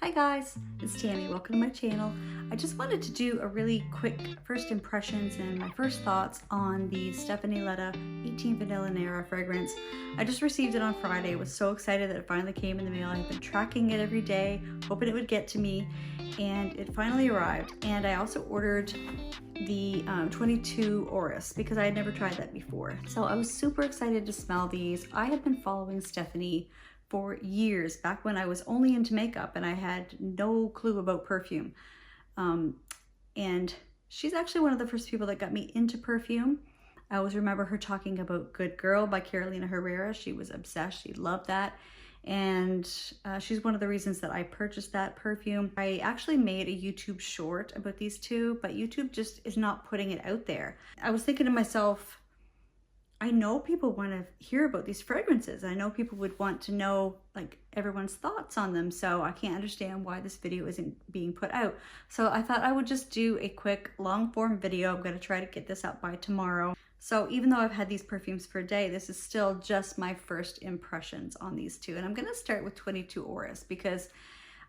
Hi guys, it's Tammy. Welcome to my channel. I just wanted to do a really quick first impressions and my first thoughts on the Stephanie Ledda 18 Vanilla Nera fragrance. I just received it on Friday. I was so excited that it finally came in the mail. I've been tracking it every day, hoping it would get to me, and it finally arrived. And I also ordered the 22 Orris because I had never tried that before. So I was super excited to smell these. I have been following Stephanie for years, back when I was only into makeup and I had no clue about perfume. And she's actually one of the first people that got me into perfume. I always remember her talking about Good Girl by Carolina Herrera. She was obsessed, she loved that. And she's one of the reasons that I purchased that perfume. I actually made a YouTube short about these two, but YouTube just is not putting it out there. I was thinking to myself, I know people want to hear about these fragrances. I know people would want to know like everyone's thoughts on them. So I can't understand why this video isn't being put out. So I thought I would just do a quick long form video. I'm going to try to get this out by tomorrow. So even though I've had these perfumes for a day, this is still just my first impressions on these two. And I'm going to start with 22 Orris because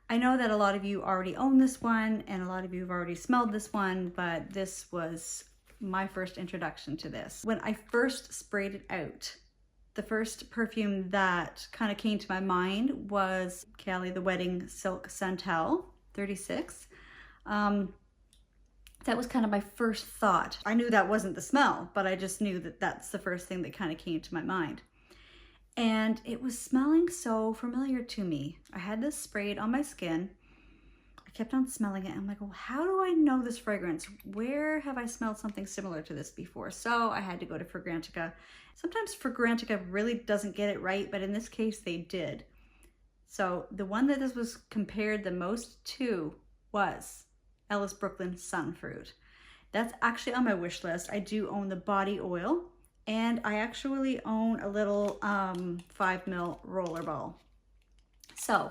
I know that a lot of you already own this one and a lot of you have already smelled this one, but this was my first introduction to this. When I first sprayed it out, the first perfume that kind of came to my mind was Kayali the Wedding Silk Santal 36. That was kind of my first thought. I knew that wasn't the smell, but I just knew that that's the first thing that kind of came to my mind. And it was smelling so familiar to me. I had this sprayed on my skin. Kept on smelling it. I'm like, well, how do I know this fragrance? Where have I smelled something similar to this before? So I had to go to Fragrantica. Sometimes Fragrantica really doesn't get it right, but in this case they did. So the one that this was compared the most to was Ellis Brooklyn Sunfruit. That's actually on my wish list. I do own the body oil, and I actually own a little 5 ml rollerball. So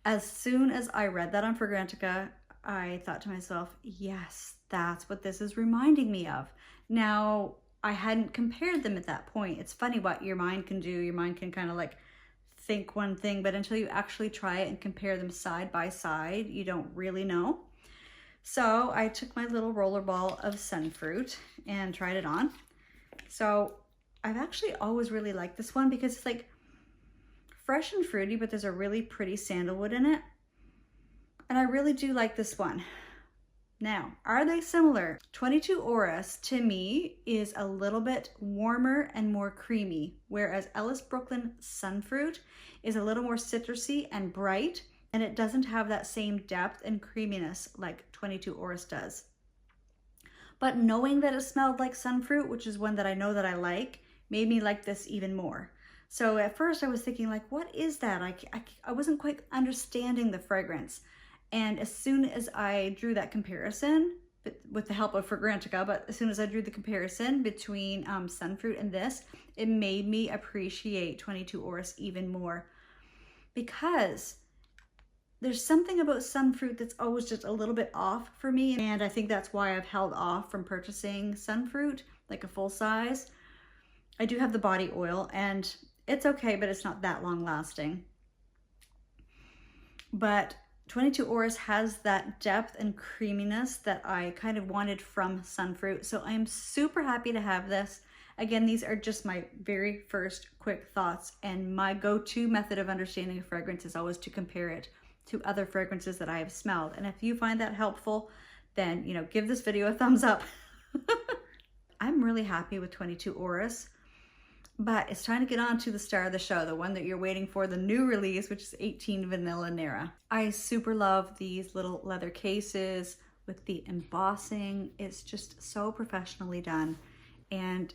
as soon as I read that on Fragrantica, I thought to myself, yes, that's what this is reminding me of. Now, I hadn't compared them at that point. It's funny what your mind can do. Your mind can kind of like think one thing, but until you actually try it and compare them side by side, you don't really know. So I took my little rollerball of Sunfruit and tried it on. So I've actually always really liked this one because it's like fresh and fruity, but there's a really pretty sandalwood in it. And I really do like this one. Now, are they similar? 22 Orris to me is a little bit warmer and more creamy, whereas Ellis Brooklyn Sunfruit is a little more citrusy and bright, and it doesn't have that same depth and creaminess like 22 Orris does. But knowing that it smelled like Sunfruit, which is one that I know that I like, made me like this even more. So at first I was thinking like, what is that? I wasn't quite understanding the fragrance. And as soon as I drew that comparison, with the help of Fragrantica, but as soon as I drew the comparison between Sunfruit and this, it made me appreciate 22 Orris even more. Because there's something about Sunfruit that's always just a little bit off for me. And I think that's why I've held off from purchasing Sunfruit, like a full size. I do have the body oil and it's okay, but it's not that long lasting. But 22 Orris has that depth and creaminess that I kind of wanted from Sunfruit. So I'm super happy to have this. Again, these are just my very first quick thoughts, and my go-to method of understanding a fragrance is always to compare it to other fragrances that I have smelled. And if you find that helpful, then, you know, give this video a thumbs up. I'm really happy with 22 Orris. But it's time to get on to the star of the show, the one that you're waiting for, the new release, which is 18 Vanilla Nera. I super love these little leather cases with the embossing. It's just so professionally done. And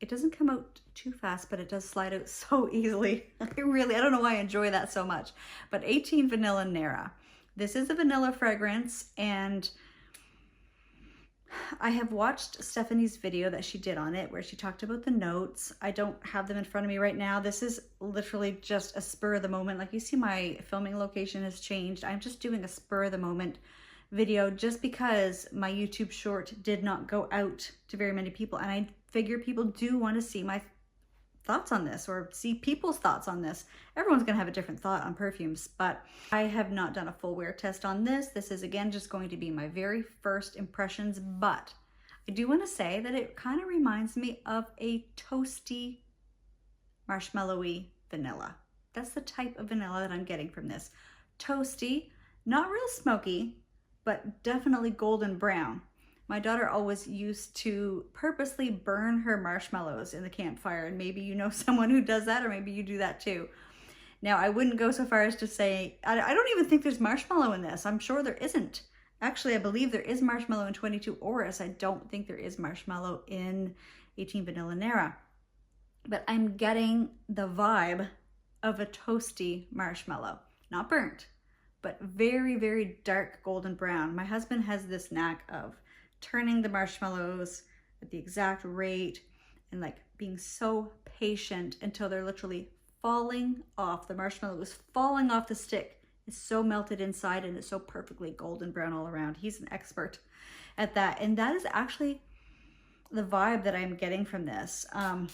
it doesn't come out too fast, but it does slide out so easily. I don't know why I enjoy that so much. But 18 Vanilla Nera. This is a vanilla fragrance, and I have watched Stephanie's video that she did on it where she talked about the notes. I don't have them in front of me right now. This is literally just a spur of the moment. Like you see, my filming location has changed. I'm just doing a spur of the moment video just because my YouTube short did not go out to very many people. And I figure people do want to see my thoughts on this or see people's thoughts on this. Everyone's gonna have a different thought on perfumes, but I have not done a full wear test on this. This is again just going to be my very first impressions, but I do want to say that it kind of reminds me of a toasty, marshmallowy vanilla. That's the type of vanilla that I'm getting from this. Toasty, not real smoky, but definitely golden brown. My daughter always used to purposely burn her marshmallows in the campfire, and maybe you know someone who does that, or maybe you do that too. Now, I wouldn't go so far as to say, I don't even think there's marshmallow in this. I'm sure there isn't. Actually, I believe there is marshmallow in 22 Orris. I don't think there is marshmallow in 18 Vanilla Nera. But I'm getting the vibe of a toasty marshmallow. Not burnt, but very, very dark golden brown. My husband has this knack of turning the marshmallows at the exact rate and like being so patient until they're literally falling off. The marshmallow is falling off the stick. It's so melted inside and it's so perfectly golden brown all around. He's an expert at that. And that is actually the vibe that I'm getting from this. I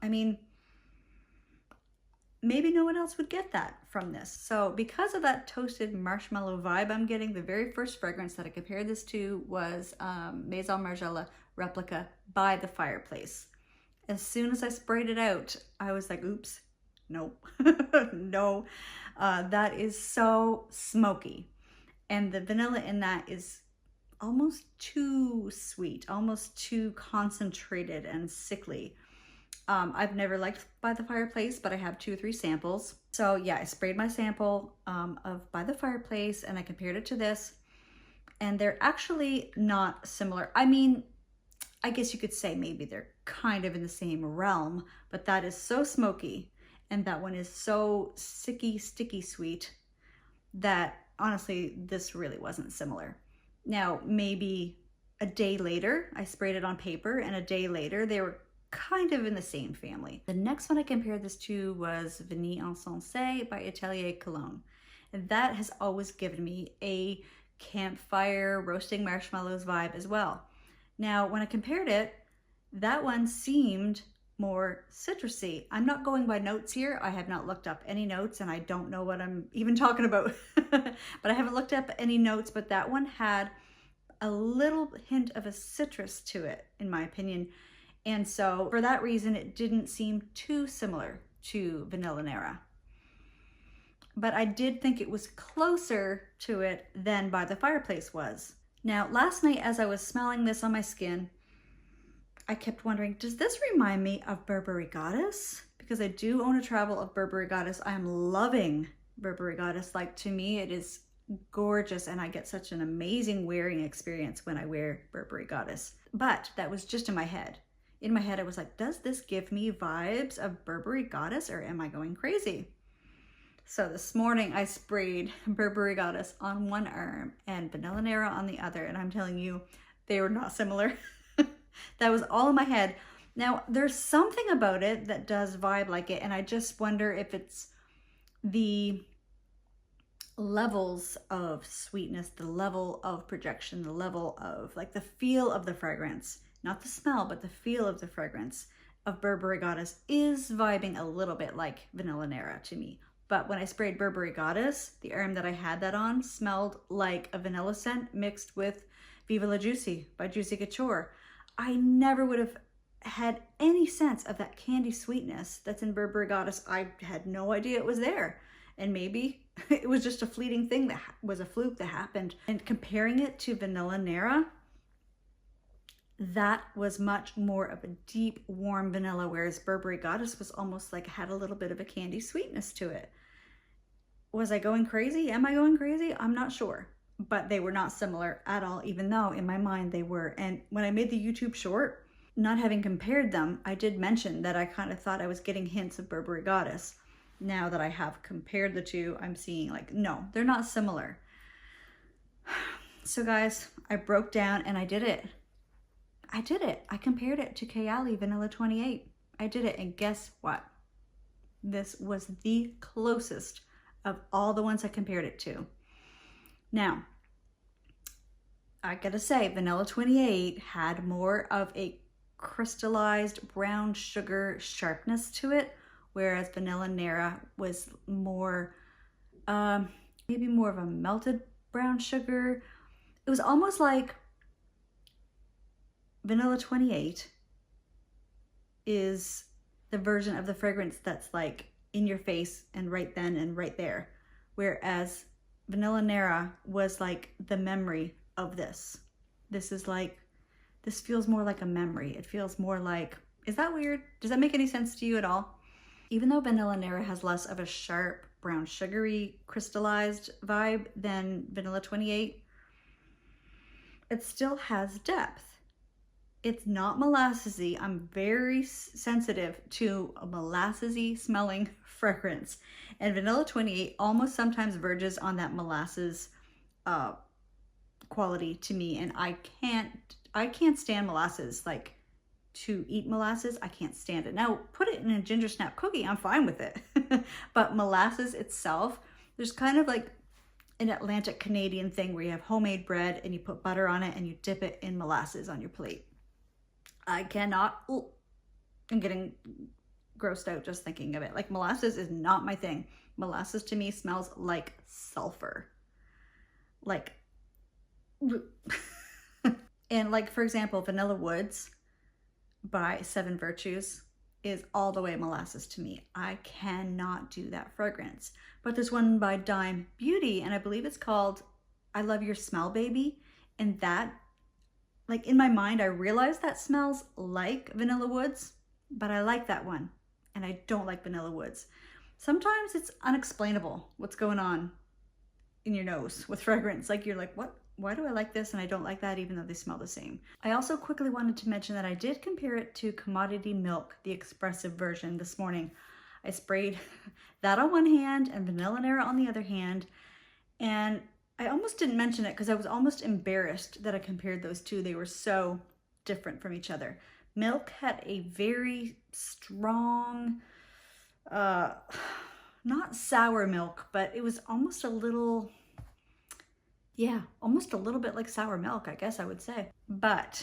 mean, maybe no one else would get that from this. So because of that toasted marshmallow vibe I'm getting, the very first fragrance that I compared this to was Maison Margiela Replica by the Fireplace. As soon as I sprayed it out, I was like, oops, nope, no. That is so smoky. And the vanilla in that is almost too sweet, almost too concentrated and sickly. I've never liked By the Fireplace, but I have 2 or 3 samples. So yeah, I sprayed my sample of By the Fireplace and I compared it to this, and they're actually not similar. I mean, I guess you could say maybe they're kind of in the same realm, but that is so smoky and that one is so sicky, sticky sweet that honestly, this really wasn't similar. Now, maybe a day later, I sprayed it on paper, and a day later, they were kind of in the same family. The next one I compared this to was Vanille Insensee by Atelier Cologne. And that has always given me a campfire roasting marshmallows vibe as well. Now, when I compared it, that one seemed more citrusy. I'm not going by notes here. I have not looked up any notes and I don't know what I'm even talking about. But I haven't looked up any notes, but that one had a little hint of a citrus to it, in my opinion. And so for that reason, it didn't seem too similar to Vanilla Nera. But I did think it was closer to it than By the Fireplace was. Now, last night as I was smelling this on my skin, I kept wondering, does this remind me of Burberry Goddess? Because I do own a travel of Burberry Goddess. I am loving Burberry Goddess. Like, to me, it is gorgeous and I get such an amazing wearing experience when I wear Burberry Goddess. But that was just in my head. In my head, I was like, does this give me vibes of Burberry Goddess or am I going crazy? So this morning I sprayed Burberry Goddess on one arm and Vanilla Nera on the other. And I'm telling you, they were not similar. That was all in my head. Now, there's something about it that does vibe like it. And I just wonder if it's the levels of sweetness, the level of projection, the level of like the feel of the fragrance. Not the smell, but the feel of the fragrance of Burberry Goddess is vibing a little bit like Vanilla Nera to me. But when I sprayed Burberry Goddess, the arm that I had that on smelled like a vanilla scent mixed with Viva La Juicy by Juicy Couture. I never would have had any sense of that candy sweetness that's in Burberry Goddess. I had no idea it was there. And maybe it was just a fleeting thing that was a fluke that happened. And comparing it to Vanilla Nera, that was much more of a deep, warm vanilla, whereas Burberry Goddess was almost like had a little bit of a candy sweetness to it. Was I going crazy? Am I going crazy? I'm not sure. But they were not similar at all, even though in my mind they were. And when I made the YouTube short, not having compared them, I did mention that I kind of thought I was getting hints of Burberry Goddess. Now that I have compared the two, I'm seeing like, no, they're not similar. So guys, I broke down and I did it. I compared it to Kayali Vanilla 28. I did it, and guess what? This was the closest of all the ones I compared it to. Now, I gotta say, Vanilla 28 had more of a crystallized brown sugar sharpness to it, whereas Vanilla Nera was more, maybe more of a melted brown sugar. It was almost like Vanilla 28 is the version of the fragrance that's like in your face and right then and right there, whereas Vanilla Nera was like the memory of this. This is like, this feels more like a memory. It feels more like, is that weird? Does that make any sense to you at all? Even though Vanilla Nera has less of a sharp, brown, sugary, crystallized vibe than Vanilla 28, it still has depth. It's not molassesy. I'm very sensitive to a molassesy smelling fragrance. And Vanilla 28 almost sometimes verges on that molasses quality to me. And I can't stand molasses. Like, to eat molasses, I can't stand it. Now, put it in a ginger snap cookie, I'm fine with it. But molasses itself, there's kind of like an Atlantic Canadian thing where you have homemade bread and you put butter on it and you dip it in molasses on your plate. I cannot, ooh, I'm getting grossed out just thinking of it. Like, molasses is not my thing. Molasses to me smells like sulfur. Like, and like, for example, Vanilla Woods by Seven Virtues is all the way molasses to me. I cannot do that fragrance. But there's one by Dime Beauty, and I believe it's called I Love Your Smell, Baby. And that, like, in my mind, I realize that smells like Vanilla Woods, but I like that one. And I don't like Vanilla Woods. Sometimes it's unexplainable what's going on in your nose with fragrance. Like, you're like, what? Why do I like this and I don't like that, even though they smell the same? I also quickly wanted to mention that I did compare it to Commodity Milk, the expressive version, this morning. I sprayed that on one hand and Vanilla Nera on the other hand. And I almost didn't mention it because I was almost embarrassed that I compared those two. They were so different from each other. Milk had a very strong, not sour milk, but it was almost a little, yeah, almost a little bit like sour milk, I guess I would say. But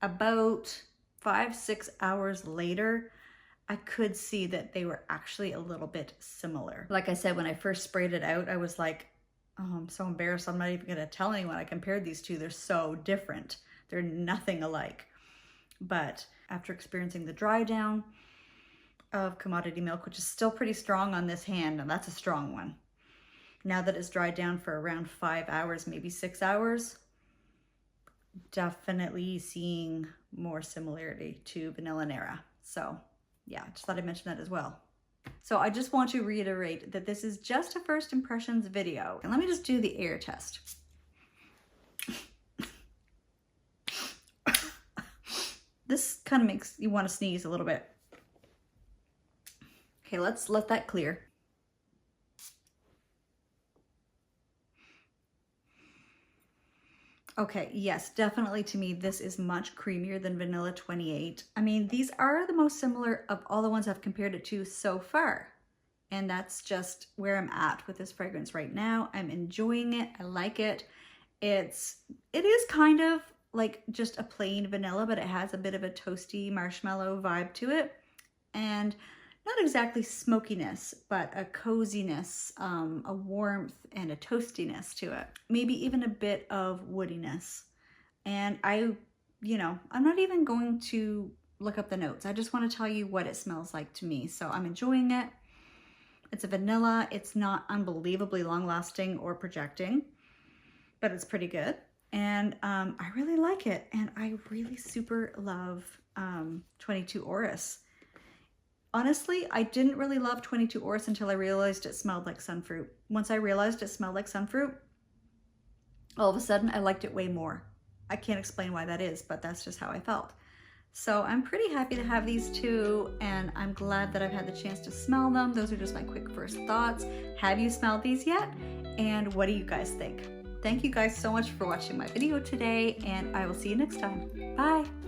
about 5-6 hours later, I could see that they were actually a little bit similar. Like I said, when I first sprayed it out, I was like, oh, I'm so embarrassed. I'm not even going to tell anyone I compared these two. They're so different. They're nothing alike. But after experiencing the dry down of Commodity Milk, which is still pretty strong on this hand, and that's a strong one. Now that it's dried down for around 5 hours, maybe 6 hours, definitely seeing more similarity to Vanilla Nera. So yeah, just thought I'd mention that as well. So I just want to reiterate that this is just a first impressions video. And let me just do the air test. This kind of makes you want to sneeze a little bit. Okay, let's let that clear. Okay, yes, definitely to me, this is much creamier than Vanilla 28. I mean, these are the most similar of all the ones I've compared it to so far. And that's just where I'm at with this fragrance right now. I'm enjoying it. I like it. It is kind of like just a plain vanilla, but it has a bit of a toasty marshmallow vibe to it. And not exactly smokiness, but a coziness, a warmth and a toastiness to it. Maybe even a bit of woodiness. And I'm not even going to look up the notes. I just want to tell you what it smells like to me. So I'm enjoying it. It's a vanilla. It's not unbelievably long lasting or projecting, but it's pretty good. And I really like it. And I really super love 22 Orris. Honestly, I didn't really love 22 Orris until I realized it smelled like sunfruit. Once I realized it smelled like sunfruit, all of a sudden I liked it way more. I can't explain why that is, but that's just how I felt. So I'm pretty happy to have these two, and I'm glad that I've had the chance to smell them. Those are just my quick first thoughts. Have you smelled these yet? And what do you guys think? Thank you guys so much for watching my video today, and I will see you next time. Bye!